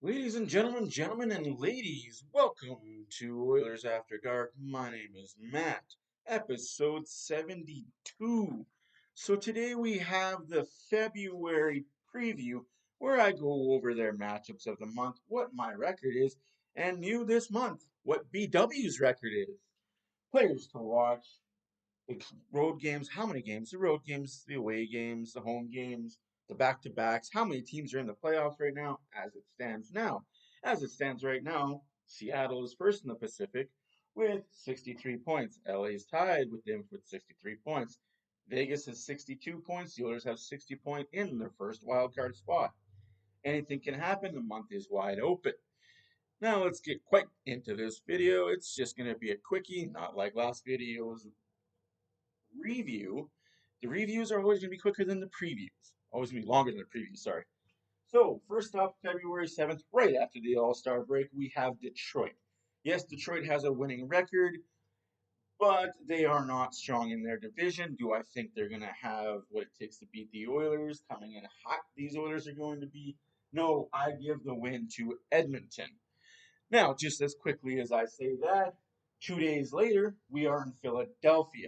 Ladies and gentlemen and ladies, welcome to Oilers After Dark. My name is Matt, episode 72. So today we have the February preview where I go over their matchups of the month, what my record is, and new this month, what BW's record is. Players to watch, road games, how many games? The road games, the away games, the home games, the back to backs. How many teams are in the playoffs right now as it stands now? As it stands right now, Seattle is first in the Pacific with 63 points. LA is tied with them with 63 points. Vegas has 62 points. The Oilers have 60 points in their first wild card spot. Anything can happen. The month is wide open. Now let's get quite into this video. It's just going to be a quickie, not like last videos review. The reviews are always going to be quicker than the previews. Always going to be longer than the previews, sorry. So, first up, February 7th, right after the All Star break, we have Detroit. Yes, Detroit has a winning record, but they are not strong in their division. Do I think they're going to have what it takes to beat the Oilers? Coming in hot, these Oilers are going to be. No, I give the win to Edmonton. Now, just as quickly as I say that, 2 days later, we are in Philadelphia.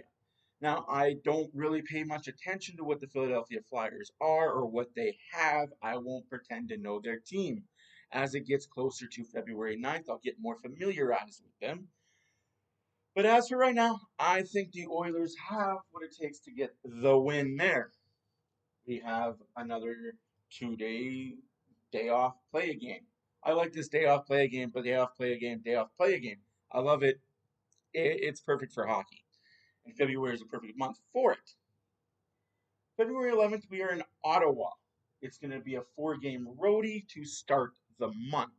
Now, I don't really pay much attention to what the Philadelphia Flyers are or what they have. I won't pretend to know their team. As it gets closer to February 9th, I'll get more familiarized with them. But as for right now, I think the Oilers have what it takes to get the win there. We have another 2 day off play a game. I like this day off play a game, but day off play a game, day off play a game. I love it. It's perfect for hockey. And February is a perfect month for it. February 11th, we are in Ottawa. It's going to be a 4 game roadie to start the month.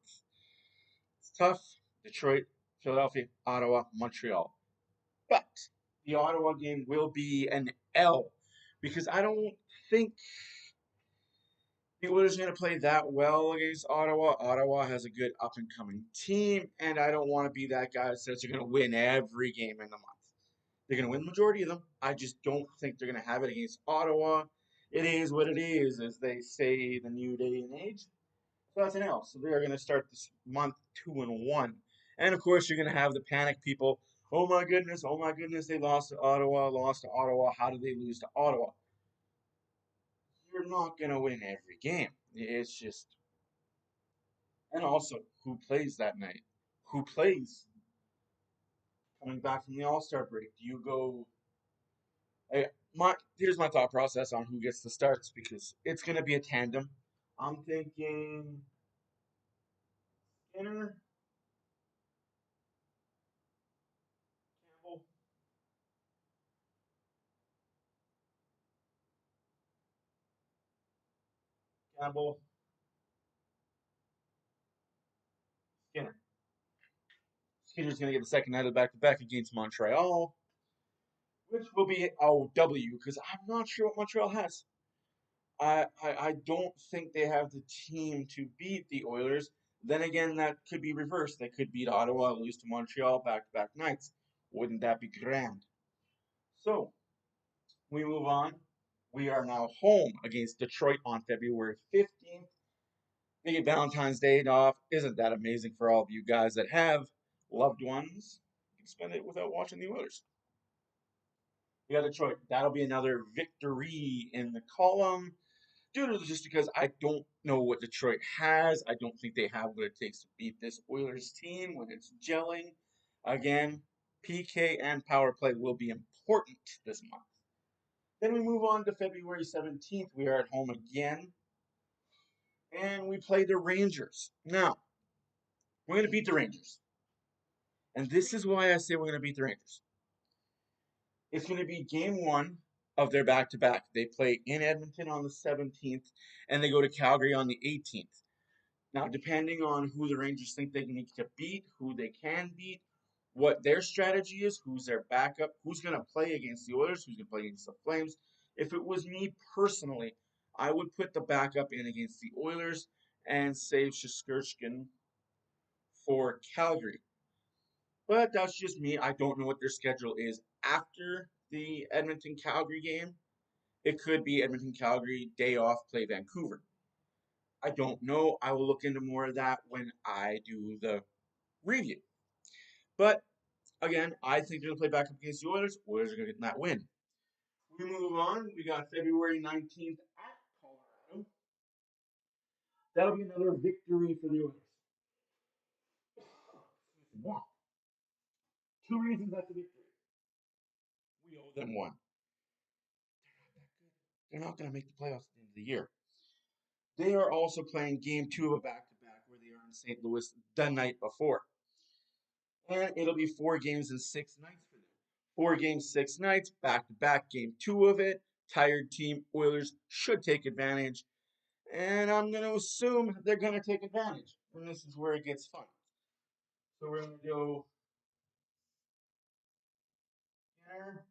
It's tough. Detroit, Philadelphia, Ottawa, Montreal. But the Ottawa game will be an L because I don't think the Oilers are going to play that well against Ottawa. Ottawa has a good up and coming team, and I don't want to be that guy that says they're going to win every game in the month. They're going to win the majority of them. I just don't think they're going to have it against Ottawa. It is what it is, as they say, the new day and age. So that's an L. So they are going to start this month 2-1. And of course, you're going to have the panic people. Oh my goodness, they lost to Ottawa, lost to Ottawa. How did they lose to Ottawa? You're not going to win every game. It's just. And also, who plays that night? Who plays coming back from the All Star break? Do you go here's my thought process on who gets the starts because it's going to be a tandem. I'm thinking Skinner, Campbell, Campbell, Skinner. Skinner's going to get the second night of back to back against Montreal, which will be a W because I'm not sure what Montreal has. I don't think they have the team to beat the Oilers. Then again, that could be reversed. They could beat Ottawa, lose to Montreal back to back nights. Wouldn't that be grand? So, we move on. We are now home against Detroit on February 15th. We get Valentine's Day off. Isn't that amazing for all of you guys that have loved ones? You can spend it without watching the Oilers. We got Detroit. That'll be another victory in the column. Due to just because I don't know what Detroit has. I don't think they have what it takes to beat this Oilers team when it's gelling. Again, PK and power play will be important this month. Then we move on to February 17th. We are at home again. And we play the Rangers. Now, we're going to beat the Rangers. And this is why I say we're going to beat the Rangers. It's going to be game one of their back to back. They play in Edmonton on the 17th, and they go to Calgary on the 18th. Now, depending on who the Rangers think they need to beat, who they can beat, what their strategy is, who's their backup, who's going to play against the Oilers, who's going to play against the Flames. If it was me personally, I would put the backup in against the Oilers and save Shesterkin for Calgary. But that's just me. I don't know what their schedule is after the Edmonton Calgary game. It could be Edmonton Calgary, day off, play Vancouver. I don't know. I will look into more of that when I do the review. But again, I think they're going to play back up against the Oilers. Oilers are going to get that win. We move on. We got February 19th at Colorado. That'll be another victory for the Oilers. One. Two reasons that's a victory. We owe them one. They're not going to make the playoffs at the end of the year. They are also playing game 2 of a back-to-back where they are in St. Louis the night before. And it'll be 4 games in 6 nights for them. 4 games, 6 nights, back-to-back, game 2 of it. Tired team, Oilers should take advantage. And I'm going to assume they're going to take advantage. And this is where it gets fun. So we're going to go Skinner.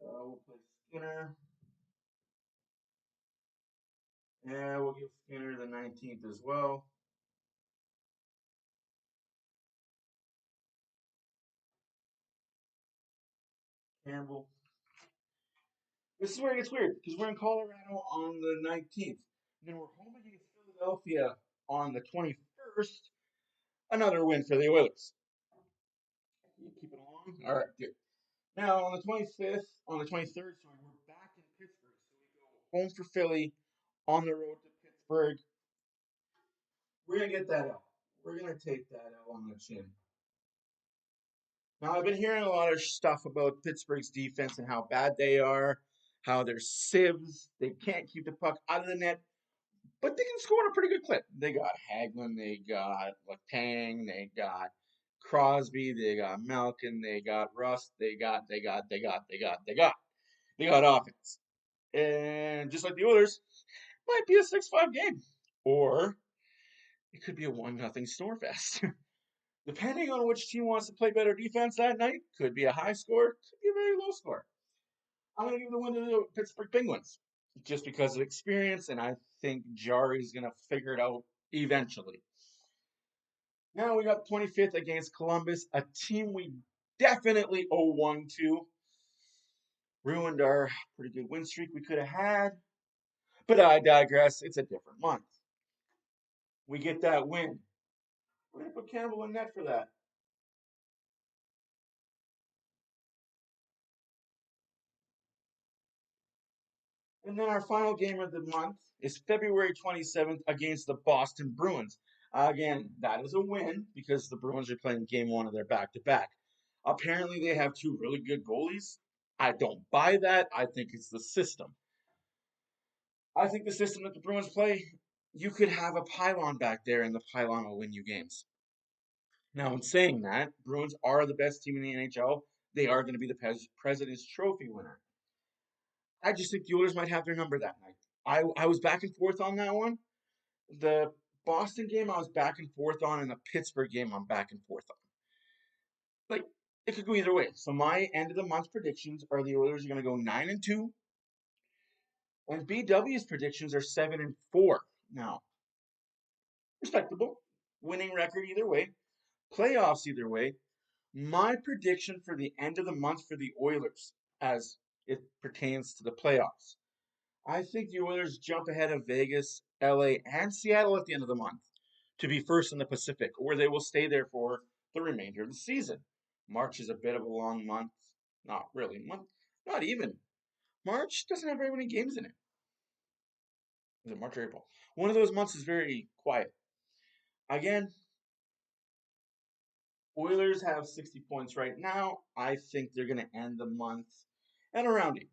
We'll play Skinner. And we'll give Skinner the 19th as well. Campbell. This is where it gets weird because we're in Colorado on the 19th. And then we're home against Philadelphia on the 21st. Another win for the Oilers. Keep it along. All right, good. Now on the 25th, on the 23rd, sorry, we're back in Pittsburgh. So we go home for Philly, on the road to Pittsburgh. We're gonna get that L. We're gonna take that L on the chin. Now I've been hearing a lot of stuff about Pittsburgh's defense and how bad they are, how they're sieves. They can't keep the puck out of the net, but they can score at a pretty good clip. They got Hagelin, they got Letang, they got Crosby, they got Malkin, they got Rust, they got offense. And just like the Oilers, might be a 6-5 game. Or it could be a 1-0 Snorefest. Depending on which team wants to play better defense that night, could be a high score, could be a very low score. I'm going to give the win to the Pittsburgh Penguins just because of experience, and I think Jari's going to figure it out eventually. Now we got 25th against Columbus, a team we definitely owe one to. Ruined our pretty good win streak we could have had, but I digress. It's a different month. We get that win. We're going to put Campbell in net for that. And then our final game of the month is February 27th against the Boston Bruins. Again, that is a win because the Bruins are playing game 1 of their back-to-back. Apparently, they have 2 really good goalies. I don't buy that. I think it's the system. I think the system that the Bruins play, you could have a pylon back there and the pylon will win you games. Now, in saying that, Bruins are the best team in the NHL. They are going to be the President's Trophy winner. I just think the Oilers might have their number that night. I was back and forth on that one. The Boston game I was back and forth on, and the Pittsburgh game I'm back and forth on. Like, it could go either way. So my end of the month predictions are the Oilers are going to go 9-2, and BW's predictions are 7-4. Now, respectable, winning record either way, playoffs either way. My prediction for the end of the month for the Oilers, as it pertains to the playoffs, I think the Oilers jump ahead of Vegas, LA, and Seattle at the end of the month to be first in the Pacific, where they will stay there for the remainder of the season. March is a bit of a long month. Not really. Not even. March doesn't have very many games in it. Is it March or April? One of those months is very quiet. Again, Oilers have 60 points right now. I think they're going to end the month at around 8.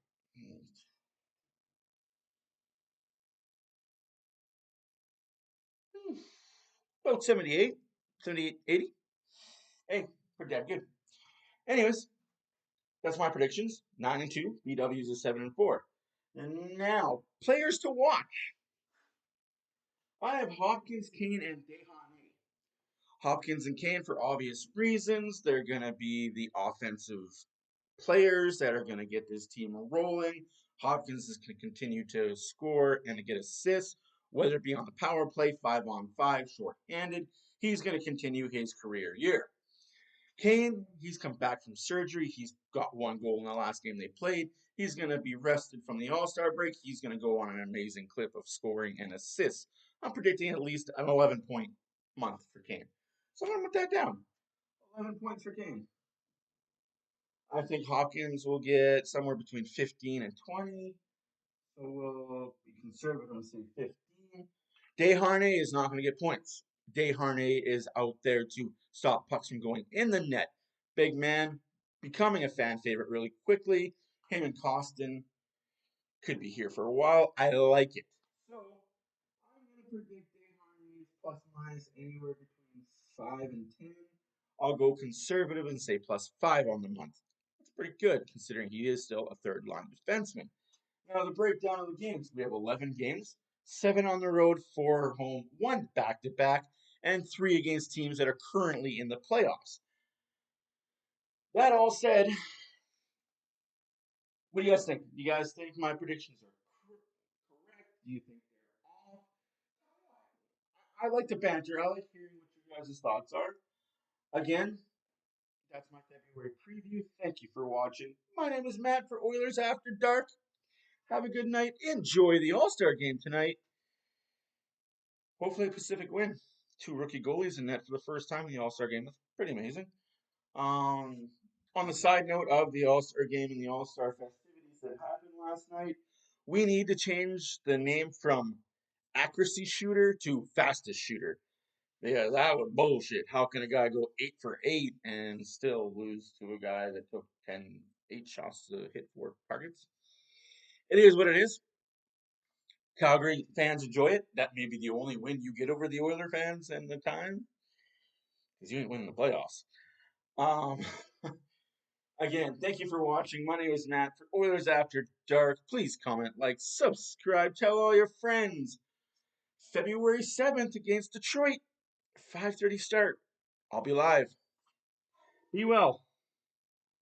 About 78, 78, 80. Hey, pretty damn good. Anyways, that's my predictions. 9-2. BW's is 7-4. And now, players to watch. I have Hopkins, Kane, and Dehane. Hopkins and Kane for obvious reasons. They're going to be the offensive players that are going to get this team rolling. Hopkins is going to continue to score and to get assists, whether it be on the power play, 5-on-5, short-handed. He's going to continue his career year. Kane, he's come back from surgery. He's got 1 goal in the last game they played. He's going to be rested from the All-Star break. He's going to go on an amazing clip of scoring and assists. I'm predicting at least an 11-point month for Kane. So I'm going to put that down. 11 points for Kane. I think Hopkins will get somewhere between 15 and 20. So we'll be conservative and say 15. Desharnais is not going to get points. Desharnais is out there to stop pucks from going in the net. Big man, becoming a fan favorite really quickly. Him and Costin could be here for a while. I like it. So I'm going to predict Desharnais plus minus anywhere between 5 and 10. I'll go conservative and say plus 5 on the month. That's pretty good considering he is still a third line defenseman. Now, the breakdown of the games. We have 11 games, 7 on the road, 4 home, 1 back-to-back, and 3 against teams that are currently in the playoffs. That all said, what do you guys think? Do you guys think my predictions are correct? Do you think they're off? I like the banter. I like hearing what you guys' thoughts are. Again, that's my February preview. Thank you for watching. My name is Matt for Oilers After Dark. Have a good night. Enjoy the All-Star game tonight. Hopefully, Pacific win. 2 rookie goalies in net for the first time in the All-Star game. That's pretty amazing. On the side note of the All-Star game and the All-Star festivities that happened last night, we need to change the name from accuracy shooter to fastest shooter. Yeah, that was bullshit. How can a guy go 8 for 8 and still lose to a guy that took 8 shots to hit 4 targets? It is what it is. Calgary fans enjoy it. That may be the only win you get over the Oiler fans and the time, because you ain't winning the playoffs. Um, Again, thank you for watching. My name is Matt for Oilers After Dark. Please comment, like, subscribe, tell all your friends. February 7th against Detroit, 5:30 start. I'll be live. Be well.